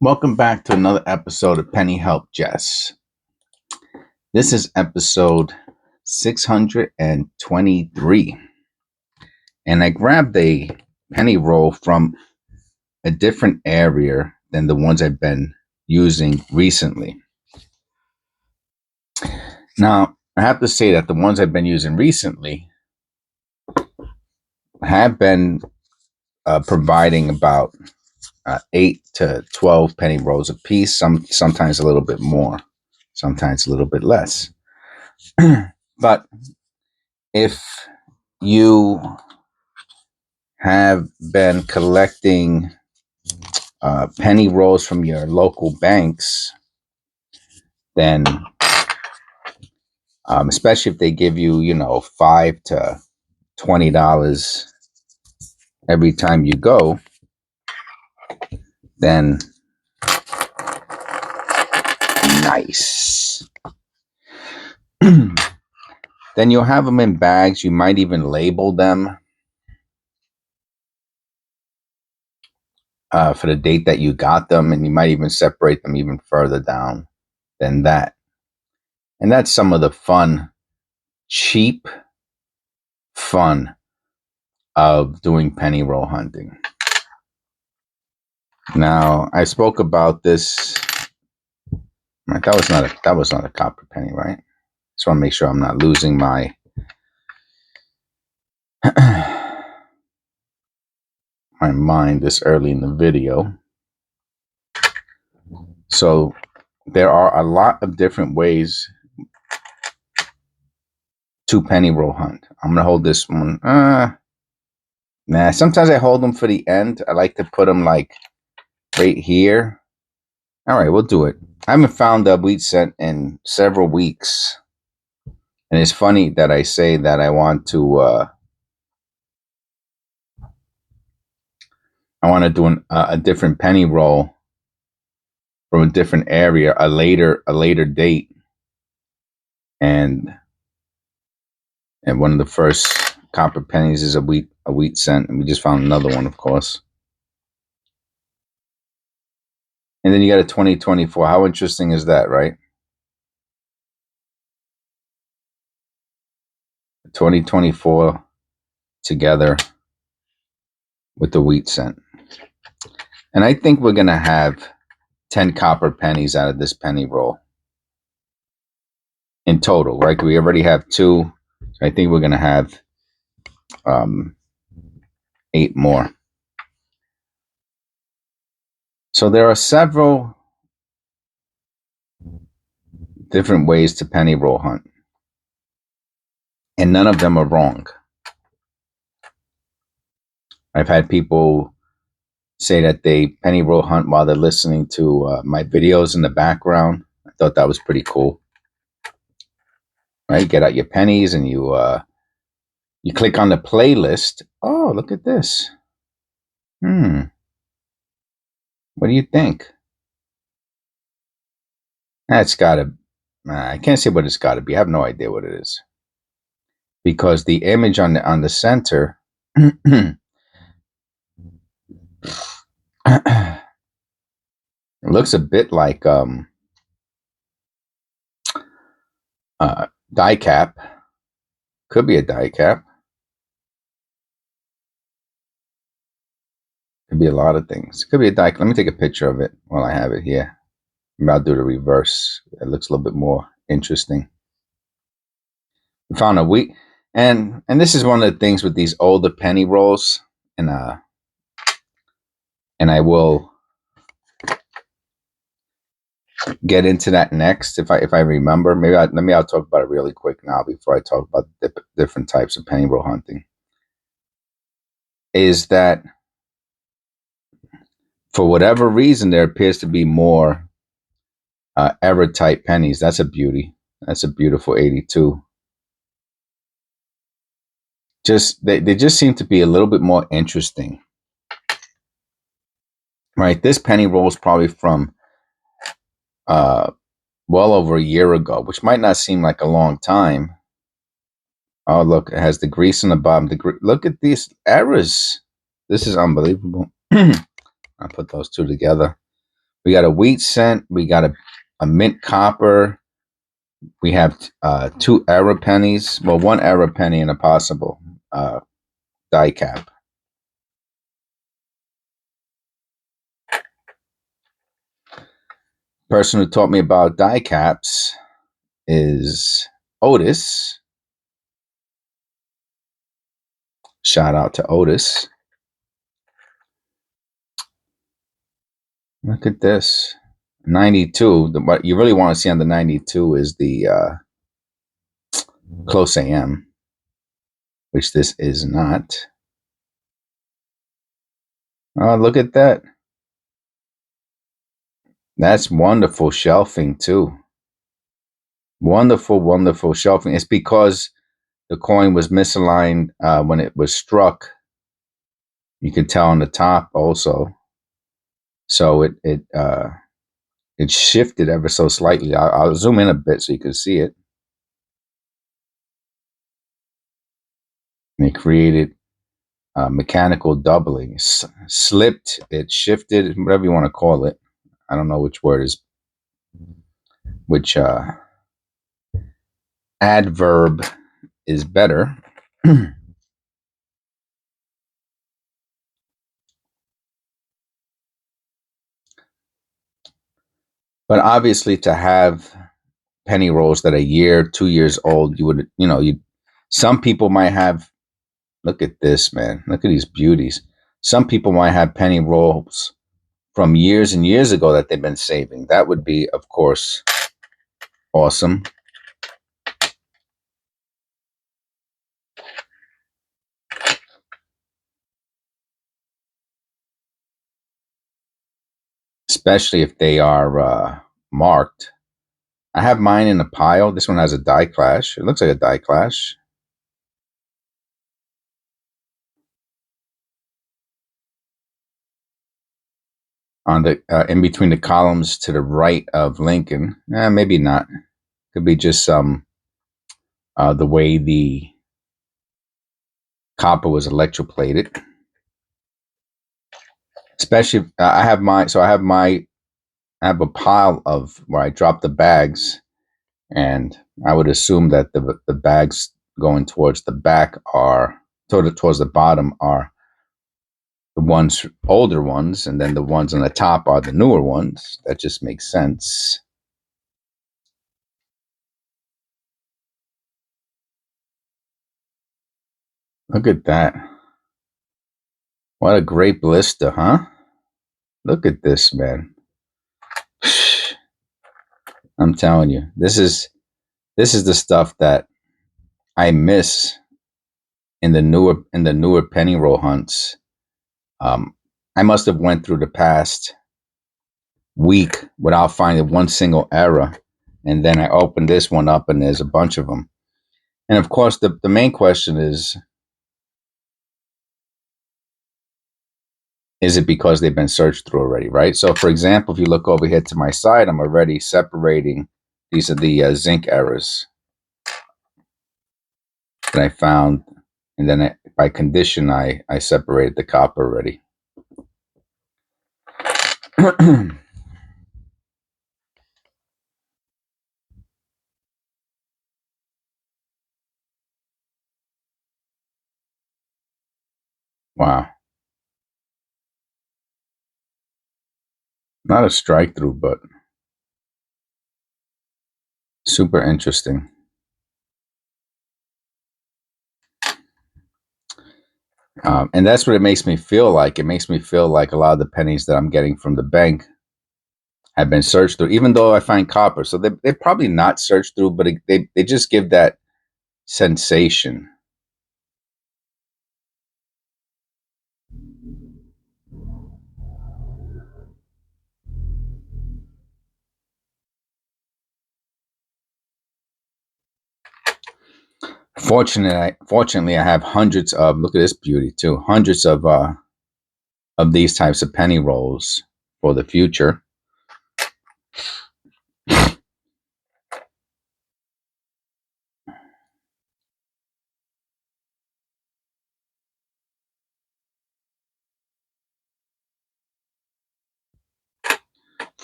Welcome back to another episode of Penny Help Jess. This is episode 623. And I grabbed a penny roll from a different area than the ones I've been using recently. Now, I have to say that the ones I've been using recently have been providing about 8 to 12 penny rolls a piece, sometimes a little bit more, sometimes a little bit less. But if you have been collecting penny rolls from your local banks, then especially if they give you, $5 to $20 every time you go, then nice. Then you'll have them in bags. You might even label them for the date that you got them, and you might even separate them even further down than that. And that's some of the fun, cheap fun of doing penny roll hunting. Now, I spoke about this. That was not a copper penny, right? Just want to make sure I'm not losing my my mind this early in the video. So there are a lot of different ways to penny roll hunt. I'm gonna hold this one. Sometimes I hold them for the end. I like to put them like right here. All right, we'll do it. I haven't found a wheat scent in several weeks. And it's funny that I say that I want to do a different penny roll from a different area, a later date, and one of the first copper pennies is a wheat cent, and we just found another one, of course. And then you got a 2024. How interesting is that, right? 2024 together with the wheat cent. And I think we're gonna have 10 copper pennies out of this penny roll in total, right? We already have 2. So I think we're gonna have 8 more. So there are several different ways to penny roll hunt, and none of them are wrong. I've had people say that they penny roll hunt while they're listening to my videos in the background. I thought that was pretty cool. Right? Get out your pennies and you click on the playlist. Oh, look at this. What do you think? That's gotta. I can't say what it's got to be. I have no idea what it is, because the image on the center it looks a bit like die cap. Could be a die cap. Could be a lot of things. Could be a die. Let me take a picture of it while I have it here. Maybe I'll do the reverse. It looks a little bit more interesting. We found a wheat, and this is one of the things with these older penny rolls, and I will get into that next if I remember. Maybe I'll talk about it really quick now before I talk about the different types of penny roll hunting. Is that for whatever reason there appears to be more error type pennies. That's a beauty. That's a beautiful 82. They just seem to be a little bit more interesting. Right, this penny roll is probably from well over a year ago, which might not seem like a long time. Oh, look, it has the grease on the bottom. Look at these errors. This is unbelievable. I'll put those two together. We got a wheat cent. We got a mint copper. We have 2 error pennies. Well, 1 error penny and a possible die cap. Person who taught me about die caps is Otis. Shout out to Otis. Look at this. 92. What you really want to see on the 92 is the close AM, which this is not. Oh, look at that. That's wonderful shelving too. Wonderful, wonderful shelving. It's because the coin was misaligned when it was struck. You can tell on the top also. So it shifted ever so slightly. I'll zoom in a bit so you can see it. And it created mechanical doubling. Slipped, it shifted, whatever you want to call it. I don't know which word is, which adverb is better. But obviously, to have penny rolls that are a year, 2 years old, you would, some people might have, look at this, man. Look at these beauties. Some people might have penny rolls from years and years ago that they've been saving. That would be, of course, awesome. Especially if they are marked. I have mine in a pile. This one has a die clash. It looks like a die clash. On the in between the columns to the right of Lincoln. Maybe not. Could be just the way the copper was electroplated. Especially, I have my. So I have a pile of where I drop the bags, and I would assume that the bags going towards the back are towards the bottom are the ones older ones, and then the ones on the top are the newer ones. That just makes sense. Look at that. What a great blister, huh? Look at this, man. I'm telling you, this is the stuff that I miss in the newer penny roll hunts. I must have went through the past week without finding one single error, and then I opened this one up, and there's a bunch of them. And of course, the main question is it because they've been searched through already, right? So, for example, if you look over here to my side, I'm already separating. These are the zinc errors that I found, and then by condition, I separated the copper already. Wow. Not a strike through, but super interesting. And that's what it makes me feel like. It makes me feel like a lot of the pennies that I'm getting from the bank have been searched through, even though I find copper. So they're probably not searched through, but they just give that sensation. Fortunately, I have hundreds of, look at this beauty too, hundreds of these types of penny rolls for the future.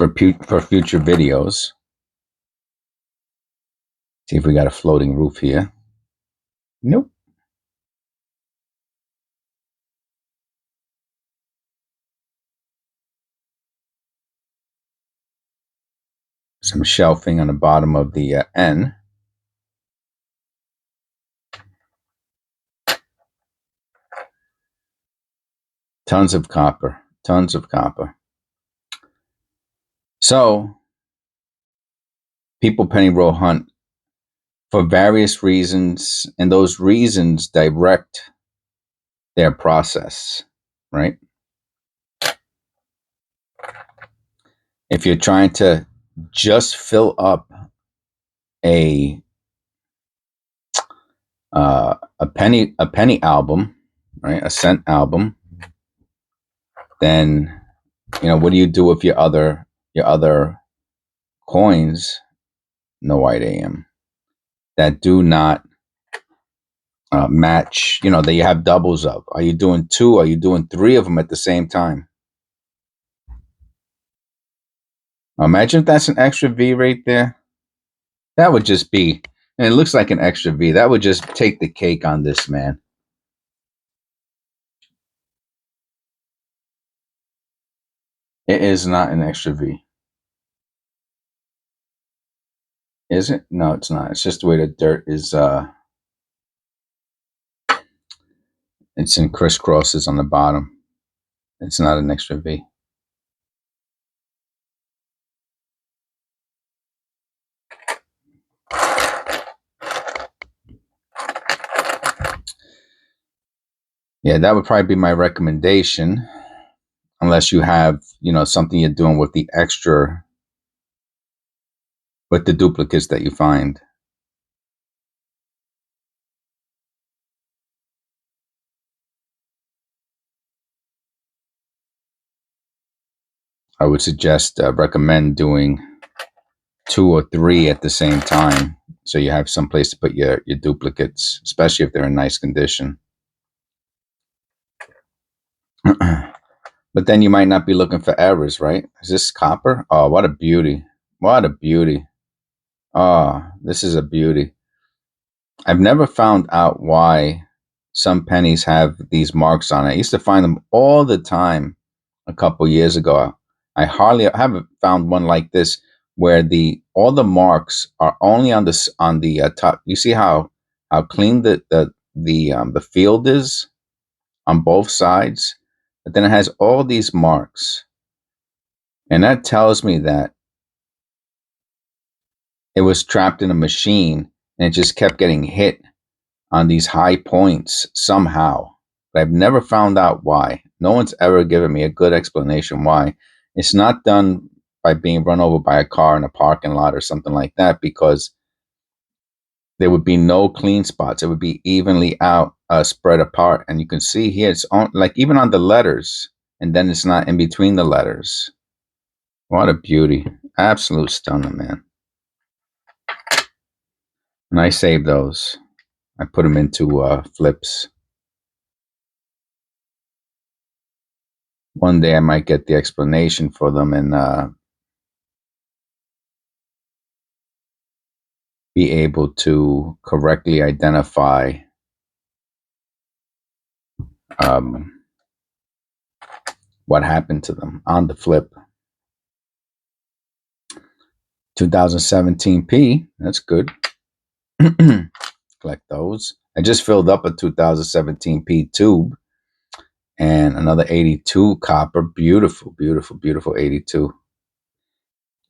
for future videos. See if we got a floating roof here. Nope. Some shelving on the bottom of the N. Tons of copper. Tons of copper. So people penny roll hunt for various reasons, and those reasons direct their process, right? If you're trying to just fill up a penny album, right, a cent album, then what do you do with your other coins? No white AM that do not match. That you have doubles of. Are you doing two? Are you doing three of them at the same time? Imagine if that's an extra V right there. That would just be, and it looks like an extra V. That would just take the cake on this, man. It is not an extra V. Is it? No, it's not. It's just the way the dirt is, it's in crisscrosses on the bottom. It's not an extra V. Yeah, that would probably be my recommendation, unless you have, something you're doing with the extra, with the duplicates that you find. I would recommend doing two or three at the same time, so you have some place to put your duplicates, especially if they're in nice condition. But then you might not be looking for errors, right? Is this copper? Oh, what a beauty. What a beauty. Oh, this is a beauty. I've never found out why some pennies have these marks on it. I used to find them all the time a couple years ago. I haven't found one like this where all the marks are only on the top. You see how clean the field is on both sides, but then it has all these marks, and that tells me that it was trapped in a machine and it just kept getting hit on these high points somehow. But I've never found out why. No one's ever given me a good explanation why. It's not done by being run over by a car in a parking lot or something like that, because there would be no clean spots. It would be evenly out, spread apart. And you can see here, it's on, like even on the letters, and then it's not in between the letters. What a beauty. Absolute stunner, man. And I saved those. I put them into flips. One day I might get the explanation for them and be able to correctly identify what happened to them on the flip. 2017p, that's good. Collect those. I just filled up a 2017p tube and another 82 copper. Beautiful, beautiful, beautiful 82.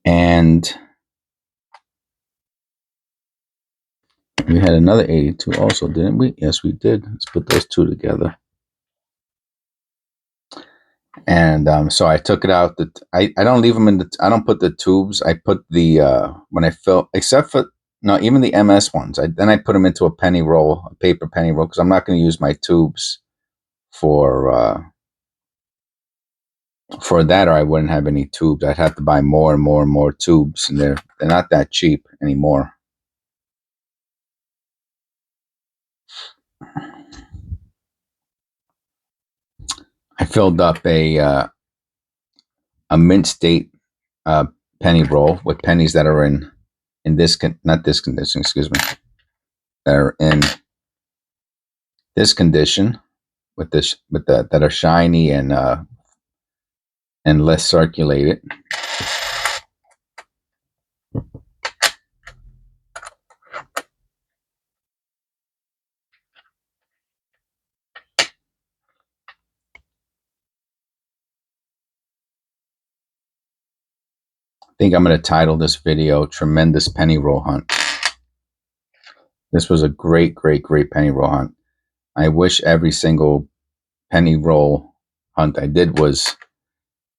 And we had another 82 also, didn't we? Yes, we did. Let's put those two together. And so I took it out. I don't leave them I don't put the tubes. I put when I fill, except for, no, even the MS ones. Then I put them into a penny roll, a paper penny roll, because I'm not going to use my tubes for that, or I wouldn't have any tubes. I'd have to buy more and more and more tubes, and they're not that cheap anymore. I filled up a mint state penny roll with pennies that are in this not this condition, excuse me, that are in this condition with that are shiny and less circulated. I think I'm going to title this video "Tremendous Penny Roll Hunt." This was a great penny roll hunt. I wish every single penny roll hunt I did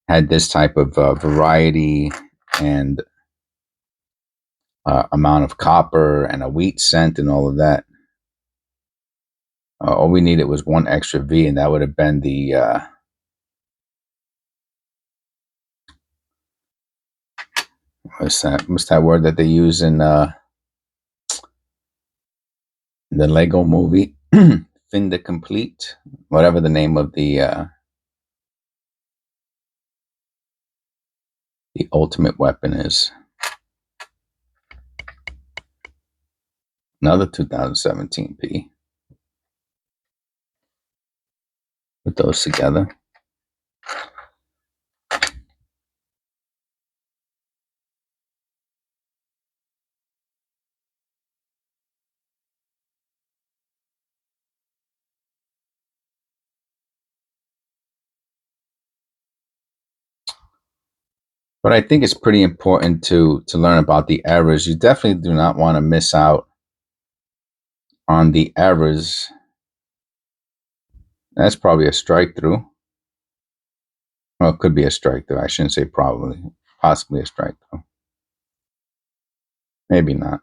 had this type of variety and amount of copper and a wheat scent and all of that. All we needed was one extra V, and that would have been the what's that word that they use in the Lego movie? Fin de complete, whatever the name of the ultimate weapon is. Another 2017 P. Put those together. But I think it's pretty important to learn about the errors. You definitely do not want to miss out on the errors. That's probably a strike through. Well, it could be a strike through. I shouldn't say probably. Possibly a strike through. Maybe not.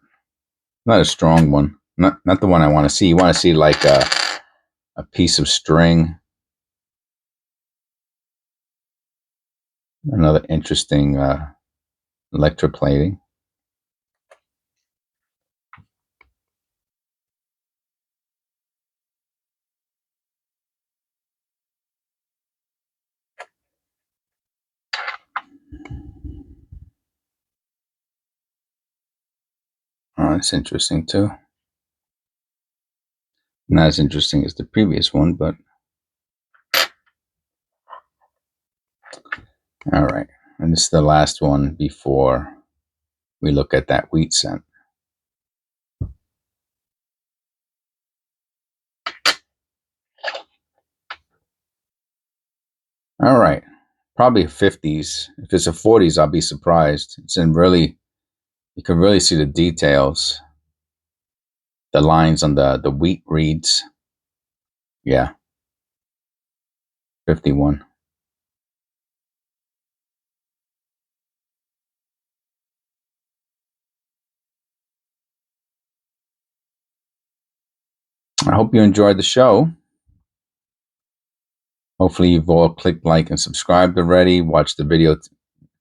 Not a strong one. Not the one I want to see. You want to see like a piece of string. Another interesting electroplating. Oh, that's interesting too. Not as interesting as the previous one, but all right. And this is the last one before we look at that wheat scent. All right. Probably 50s. If it's a 40s, I'll be surprised. It's in really, you can really see the details. The lines on the wheat reeds. Yeah. 51. I hope you enjoyed the show. Hopefully you've all clicked like and subscribed already. Watched the video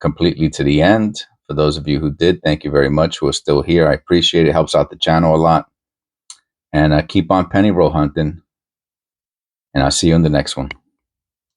completely to the end. For those of you who did, thank you very much. Who are still here, I appreciate it. Helps out the channel a lot. And keep on penny roll hunting. And I'll see you in the next one.